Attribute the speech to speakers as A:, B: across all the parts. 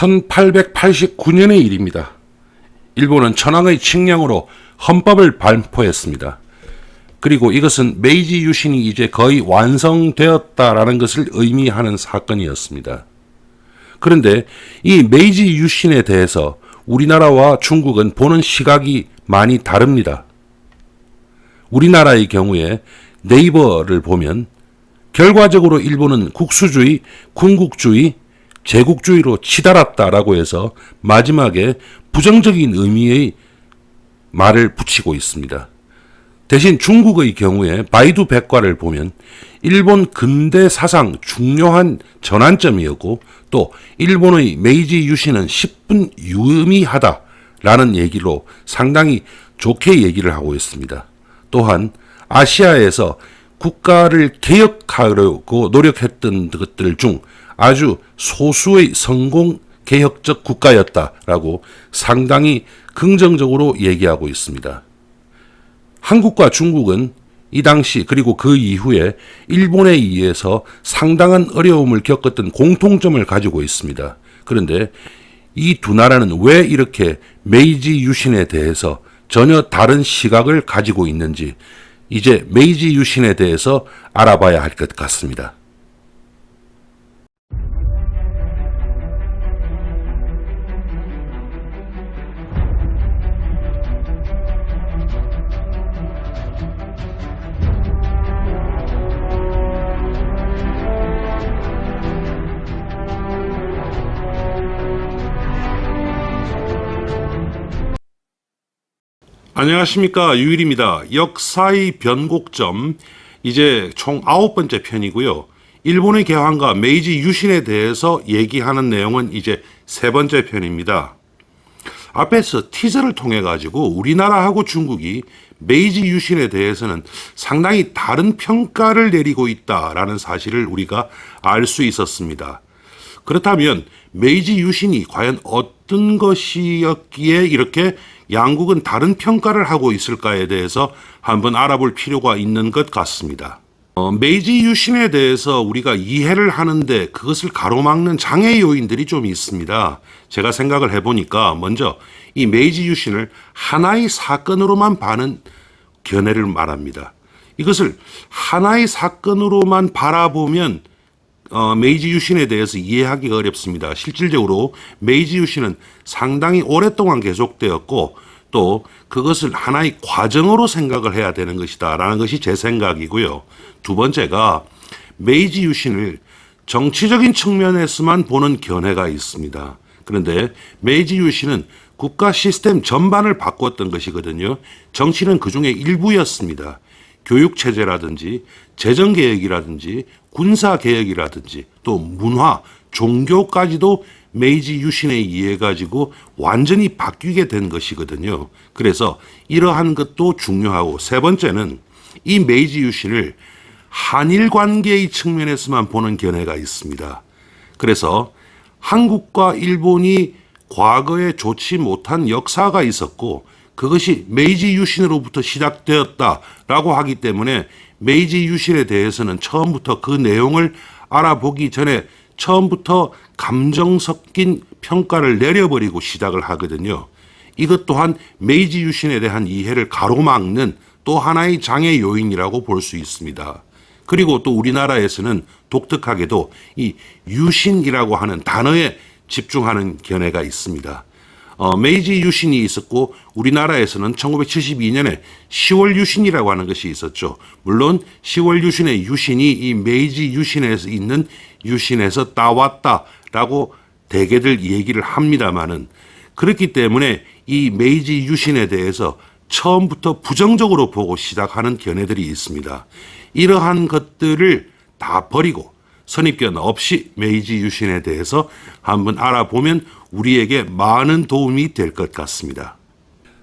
A: 1889년의 일입니다. 일본은 천황의 칙령으로 헌법을 발표했습니다. 그리고 이것은 메이지 유신이 이제 거의 완성되었다라는 것을 의미하는 사건이었습니다. 그런데 이 메이지 유신에 대해서 우리나라와 중국은 보는 시각이 많이 다릅니다. 우리나라의 경우에 네이버를 보면 결과적으로 일본은 국수주의, 군국주의, 제국주의로 치달았다라고 해서 마지막에 부정적인 의미의 말을 붙이고 있습니다. 대신 중국의 경우에 바이두 백과를 보면 일본 근대 사상 중요한 전환점이었고 또 일본의 메이지 유신은 10분 유의미하다라는 얘기로 상당히 좋게 얘기를 하고 있습니다. 또한 아시아에서 국가를 개혁하려고 노력했던 것들 중 아주 소수의 성공 개혁적 국가였다라고 상당히 긍정적으로 얘기하고 있습니다. 한국과 중국은 이 당시 그리고 그 이후에 일본에 의해서 상당한 어려움을 겪었던 공통점을 가지고 있습니다. 그런데 이 두 나라는 왜 이렇게 메이지 유신에 대해서 전혀 다른 시각을 가지고 있는지 이제 메이지 유신에 대해서 알아봐야 할 것 같습니다. 안녕하십니까, 유일입니다. 역사의 변곡점, 이제 총 9번째 편이고요. 일본의 개황과 메이지 유신에 대해서 얘기하는 내용은 이제 3번째 편입니다. 앞에서 티저를 통해 가지고 우리나라하고 중국이 메이지 유신에 대해서는 상당히 다른 평가를 내리고 있다라는 사실을 우리가 알 수 있었습니다. 그렇다면 메이지 유신이 과연 어떤 것이었기에 이렇게 양국은 다른 평가를 하고 있을까에 대해서 한번 알아볼 필요가 있는 것 같습니다. 메이지 유신에 대해서 우리가 이해를 하는데 그것을 가로막는 장애 요인들이 좀 있습니다. 제가 생각을 해보니까 먼저 이 메이지 유신을 하나의 사건으로만 봐는 견해를 말합니다. 이것을 하나의 사건으로만 바라보면 메이지 유신에 대해서 이해하기가 어렵습니다. 실질적으로 메이지 유신은 상당히 오랫동안 계속되었고 또 그것을 하나의 과정으로 생각을 해야 되는 것이다 라는 것이 제 생각이고요. 두 번째가 메이지 유신을 정치적인 측면에서만 보는 견해가 있습니다. 그런데 메이지 유신은 국가 시스템 전반을 바꿨던 것이거든요. 정치는 그 중에 일부였습니다. 교육체제라든지 재정개혁이라든지 군사개혁이라든지 또 문화, 종교까지도 메이지 유신에 의해 가지고 완전히 바뀌게 된 것이거든요. 그래서 이러한 것도 중요하고 세 번째는 이 메이지 유신을 한일 관계의 측면에서만 보는 견해가 있습니다. 그래서 한국과 일본이 과거에 좋지 못한 역사가 있었고 그것이 메이지 유신으로부터 시작되었다라고 하기 때문에 메이지 유신에 대해서는 처음부터 그 내용을 알아보기 전에 처음부터 감정 섞인 평가를 내려버리고 시작을 하거든요. 이것 또한 메이지 유신에 대한 이해를 가로막는 또 하나의 장애 요인이라고 볼 수 있습니다. 그리고 또 우리나라에서는 독특하게도 이 유신이라고 하는 단어에 집중하는 견해가 있습니다. 메이지 유신이 있었고 우리나라에서는 1972년에 10월 유신이라고 하는 것이 있었죠. 물론 10월 유신의 유신이 이 메이지 유신에서 있는 유신에서 따왔다라고 대개들 얘기를 합니다만은 그렇기 때문에 이 메이지 유신에 대해서 처음부터 부정적으로 보고 시작하는 견해들이 있습니다. 이러한 것들을 다 버리고 선입견 없이 메이지 유신에 대해서 한번 알아보면 우리에게 많은 도움이 될 것 같습니다.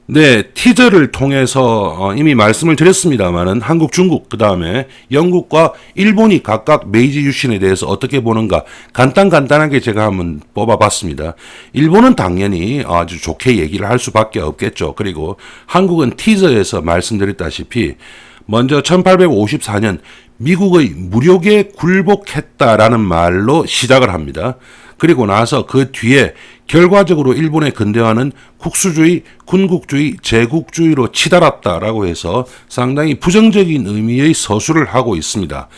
A: 네, 티저를 통해서 이미 말씀을 드렸습니다만은 한국, 중국, 그 다음에 영국과 일본이 각각 메이지 유신에 대해서 어떻게 보는가 간단하게 제가 한번 뽑아봤습니다. 일본은 당연히 아주 좋게 얘기를 할 수밖에 없겠죠. 그리고 한국은 티저에서 말씀드렸다시피 먼저 1854년 미국의 무력에 굴복했다라는 말로 시작을 합니다. 그리고 나서 그 뒤에 결과적으로 일본의 근대화는 국수주의, 군국주의, 제국주의로 치달았다라고 해서 상당히 부정적인 의미의 서술을 하고 있습니다.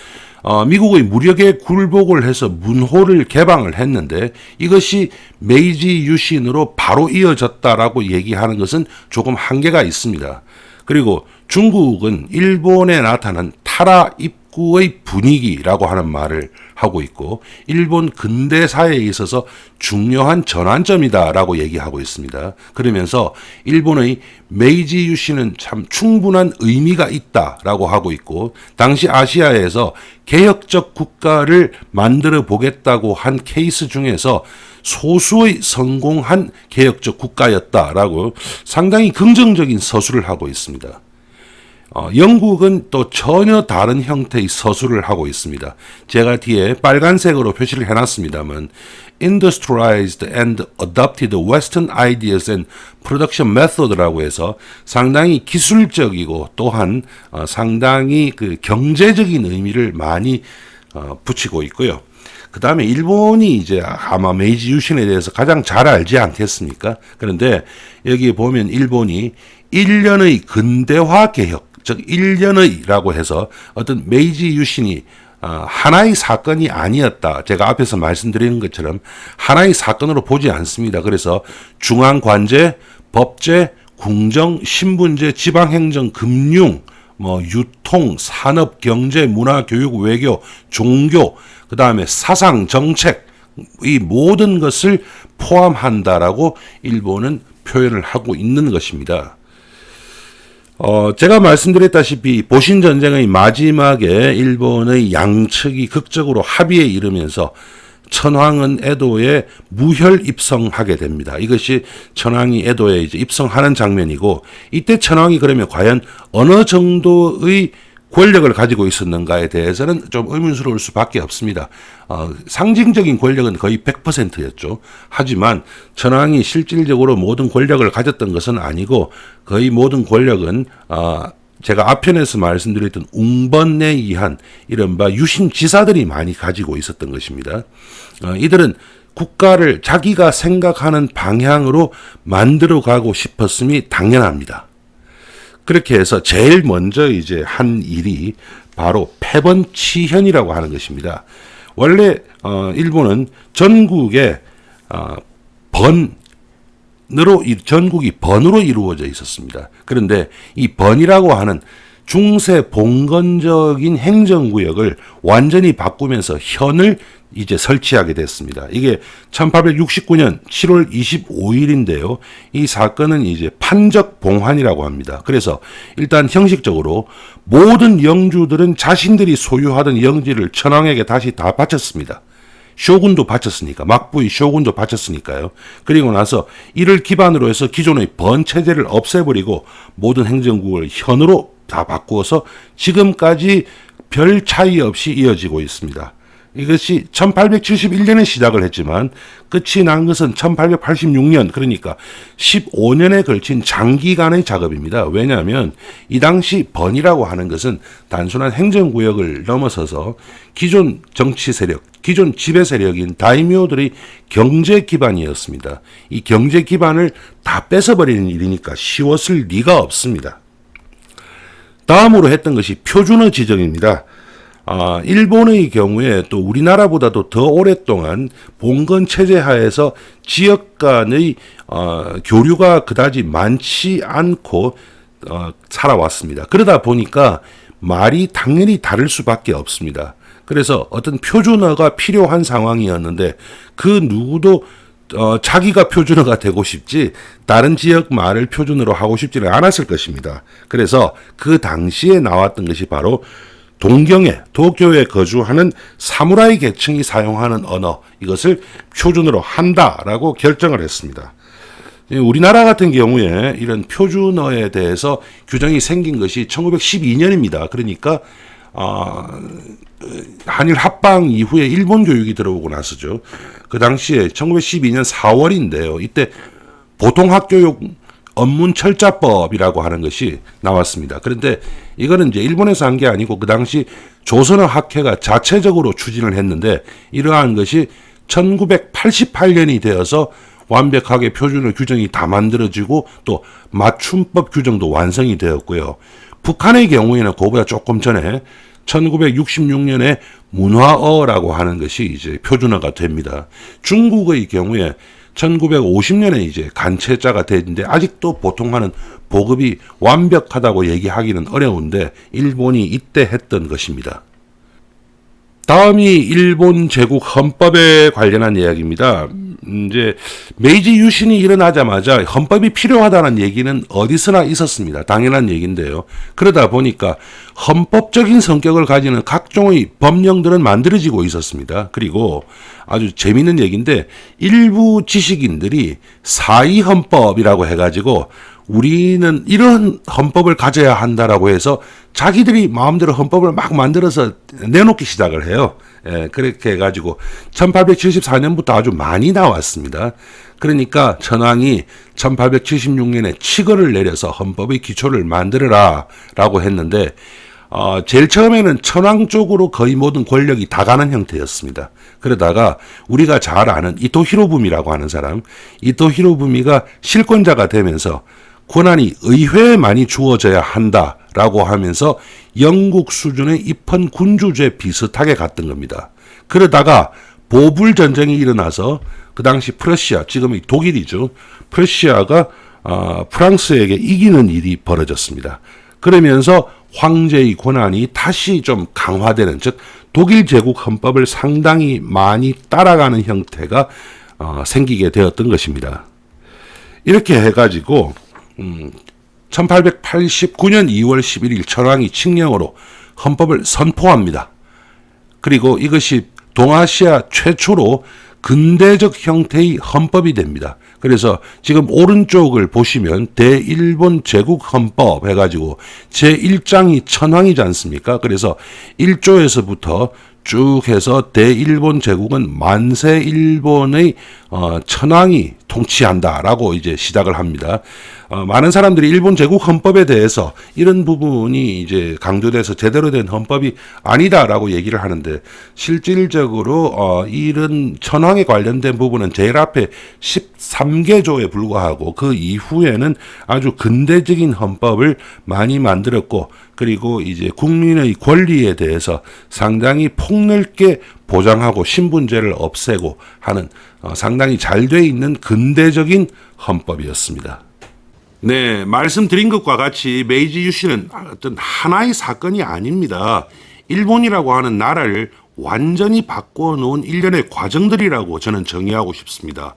A: 미국의 무력에 굴복을 해서 문호를 개방을 했는데 이것이 메이지 유신으로 바로 이어졌다라고 얘기하는 것은 조금 한계가 있습니다. 그리고 중국은 일본에 나타난 타라 입구의 분위기라고 하는 말을 하고 있고 일본 근대사에 있어서 중요한 전환점이다라고 얘기하고 있습니다. 그러면서 일본의 메이지 유신은 참 충분한 의미가 있다라고 하고 있고 당시 아시아에서 개혁적 국가를 만들어 보겠다고 한 케이스 중에서 소수의 성공한 개혁적 국가였다라고 상당히 긍정적인 서술을 하고 있습니다. 영국은 또 전혀 다른 형태의 서술을 하고 있습니다. 제가 뒤에 빨간색으로 표시를 해놨습니다만 Industrialized and Adopted Western Ideas and Production Method라고 해서 상당히 기술적이고 또한 상당히 그 경제적인 의미를 많이 붙이고 있고요. 그 다음에 일본이 이제 아마 메이지 유신에 대해서 가장 잘 알지 않겠습니까? 그런데 여기 보면 일본이 1년의 근대화 개혁, 즉 1년의라고 해서 어떤 메이지 유신이 하나의 사건이 아니었다. 제가 앞에서 말씀드리는 것처럼 하나의 사건으로 보지 않습니다. 그래서 중앙관제, 법제, 궁정, 신분제, 지방행정, 금융, 유통, 산업, 경제, 문화, 교육, 외교, 종교, 그 다음에 사상, 정책, 이 모든 것을 포함한다라고 일본은 표현을 하고 있는 것입니다. 제가 말씀드렸다시피 보신전쟁의 마지막에 일본의 양측이 극적으로 합의에 이르면서 천황은 에도에 무혈 입성하게 됩니다. 이것이 천황이 에도에 이제 입성하는 장면이고 이때 천황이 그러면 과연 어느 정도의 권력을 가지고 있었는가에 대해서는 좀 의문스러울 수밖에 없습니다. 상징적인 권력은 거의 100%였죠. 하지만 천황이 실질적으로 모든 권력을 가졌던 것은 아니고 거의 모든 권력은 제가 앞편에서 말씀드렸던 웅번에 의한 이른바 유신지사들이 많이 가지고 있었던 것입니다. 이들은 국가를 자기가 생각하는 방향으로 만들어가고 싶었음이 당연합니다. 그렇게 해서 제일 먼저 이제 한 일이 바로 패번치현이라고 하는 것입니다. 원래 일본은 전국에 전국이 번으로 이루어져 있었습니다. 그런데 이 번이라고 하는 중세 봉건적인 행정구역을 완전히 바꾸면서 현을 이제 설치하게 됐습니다. 이게 1869년 7월 25일인데요. 이 사건은 이제 판적 봉환이라고 합니다. 그래서 일단 형식적으로 모든 영주들은 자신들이 소유하던 영지를 천황에게 다시 다 바쳤습니다. 쇼군도 바쳤으니까, 막부의 쇼군도 바쳤으니까요. 그리고 나서 이를 기반으로 해서 기존의 번 체제를 없애버리고 모든 행정구역을 현으로 다 바꾸어서 지금까지 별 차이 없이 이어지고 있습니다. 이것이 1871년에 시작을 했지만 끝이 난 것은 1886년, 그러니까 15년에 걸친 장기간의 작업입니다. 왜냐하면 이 당시 번이라고 하는 것은 단순한 행정구역을 넘어서서 기존 정치 세력, 기존 지배 세력인 다이묘들의 경제 기반이었습니다. 이 경제 기반을 다 뺏어버리는 일이니까 쉬웠을 리가 없습니다. 다음으로 했던 것이 표준어 지정입니다. 일본의 경우에 또 우리나라보다도 더 오랫동안 봉건 체제 하에서 지역 간의 교류가 그다지 많지 않고 살아왔습니다. 그러다 보니까 말이 당연히 다를 수밖에 없습니다. 그래서 어떤 표준어가 필요한 상황이었는데 그 누구도 자기가 표준어가 되고 싶지 다른 지역 말을 표준어로 하고 싶지는 않았을 것입니다. 그래서 그 당시에 나왔던 것이 바로 동경에, 도쿄에 거주하는 사무라이 계층이 사용하는 언어, 이것을 표준어로 한다라고 결정을 했습니다. 우리나라 같은 경우에 이런 표준어에 대해서 규정이 생긴 것이 1912년입니다. 그러니까 한일 합방 이후에 일본 교육이 들어오고 나서죠. 그 당시에 1912년 4월인데요. 이때 보통학교육 언문철자법이라고 하는 것이 나왔습니다. 그런데 이거는 이제 일본에서 한 게 아니고 그 당시 조선어 학회가 자체적으로 추진을 했는데 이러한 것이 1988년이 되어서 완벽하게 표준어 규정이 다 만들어지고 또 맞춤법 규정도 완성이 되었고요. 북한의 경우에는 그보다 조금 전에 1966년에 문화어라고 하는 것이 이제 표준어가 됩니다. 중국의 경우에 1950년에 이제 간체자가 됐는데 아직도 보통 하는 보급이 완벽하다고 얘기하기는 어려운데 일본이 이때 했던 것입니다. 다음이 일본 제국 헌법에 관련한 이야기입니다. 이제 메이지 유신이 일어나자마자 헌법이 필요하다는 얘기는 어디서나 있었습니다. 당연한 얘기인데요. 그러다 보니까 헌법적인 성격을 가지는 각종의 법령들은 만들어지고 있었습니다. 그리고 아주 재미있는 얘기인데 일부 지식인들이 사이헌법이라고 해가지고 우리는 이런 헌법을 가져야 한다라고 해서 자기들이 마음대로 헌법을 막 만들어서 내놓기 시작을 해요. 그렇게 해가지고 1874년부터 아주 많이 나왔습니다. 그러니까 천황이 1876년에 칙을 내려서 헌법의 기초를 만들어라 라고 했는데 제일 처음에는 천황 쪽으로 거의 모든 권력이 다 가는 형태였습니다. 그러다가 우리가 잘 아는 이토 히로부미라고 하는 사람, 이토 히로부미가 실권자가 되면서 권한이 의회에 많이 주어져야 한다라고 하면서 영국 수준의 입헌 군주제 비슷하게 갔던 겁니다. 그러다가 보불 전쟁이 일어나서 그 당시 프러시아, 지금의 독일이죠. 프러시아가 프랑스에게 이기는 일이 벌어졌습니다. 그러면서 황제의 권한이 다시 좀 강화되는, 즉 독일 제국 헌법을 상당히 많이 따라가는 형태가 생기게 되었던 것입니다. 이렇게 해가지고 1889년 2월 11일 천황이 칙령으로 헌법을 선포합니다. 그리고 이것이 동아시아 최초로 근대적 형태의 헌법이 됩니다. 그래서 지금 오른쪽을 보시면 대일본 제국헌법 해가지고 제1장이 천황이지 않습니까? 그래서 1조에서부터 쭉 해서 대일본 제국은 만세 일본의 천황이 통치한다라고 이제 시작을 합니다. 많은 사람들이 일본 제국 헌법에 대해서 이런 부분이 이제 강조돼서 제대로 된 헌법이 아니다라고 얘기를 하는데 실질적으로 이런 천황에 관련된 부분은 제일 앞에 13개조에 불과하고 그 이후에는 아주 근대적인 헌법을 많이 만들었고 그리고 이제 국민의 권리에 대해서 상당히 폭넓게 보장하고 신분제를 없애고 하는 상당히 잘 돼 있는 근대적인 헌법이었습니다. 네, 말씀드린 것과 같이 메이지 유신은 어떤 하나의 사건이 아닙니다. 일본이라고 하는 나라를 완전히 바꿔놓은 일련의 과정들이라고 저는 정의하고 싶습니다.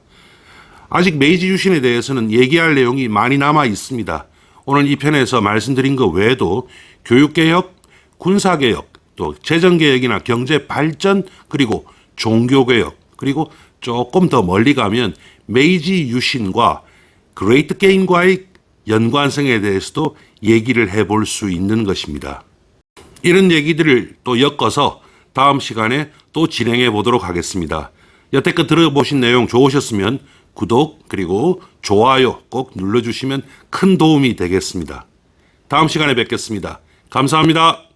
A: 아직 메이지 유신에 대해서는 얘기할 내용이 많이 남아 있습니다. 오늘 이 편에서 말씀드린 것 외에도 교육개혁, 군사개혁, 또 재정개혁이나 경제발전, 그리고 종교개혁, 그리고 조금 더 멀리 가면 메이지 유신과 그레이트 게인과의 연관성에 대해서도 얘기를 해볼 수 있는 것입니다. 이런 얘기들을 또 엮어서 다음 시간에 또 진행해 보도록 하겠습니다. 여태껏 들어보신 내용 좋으셨으면 구독 그리고 좋아요 꼭 눌러주시면 큰 도움이 되겠습니다. 다음 시간에 뵙겠습니다. 감사합니다.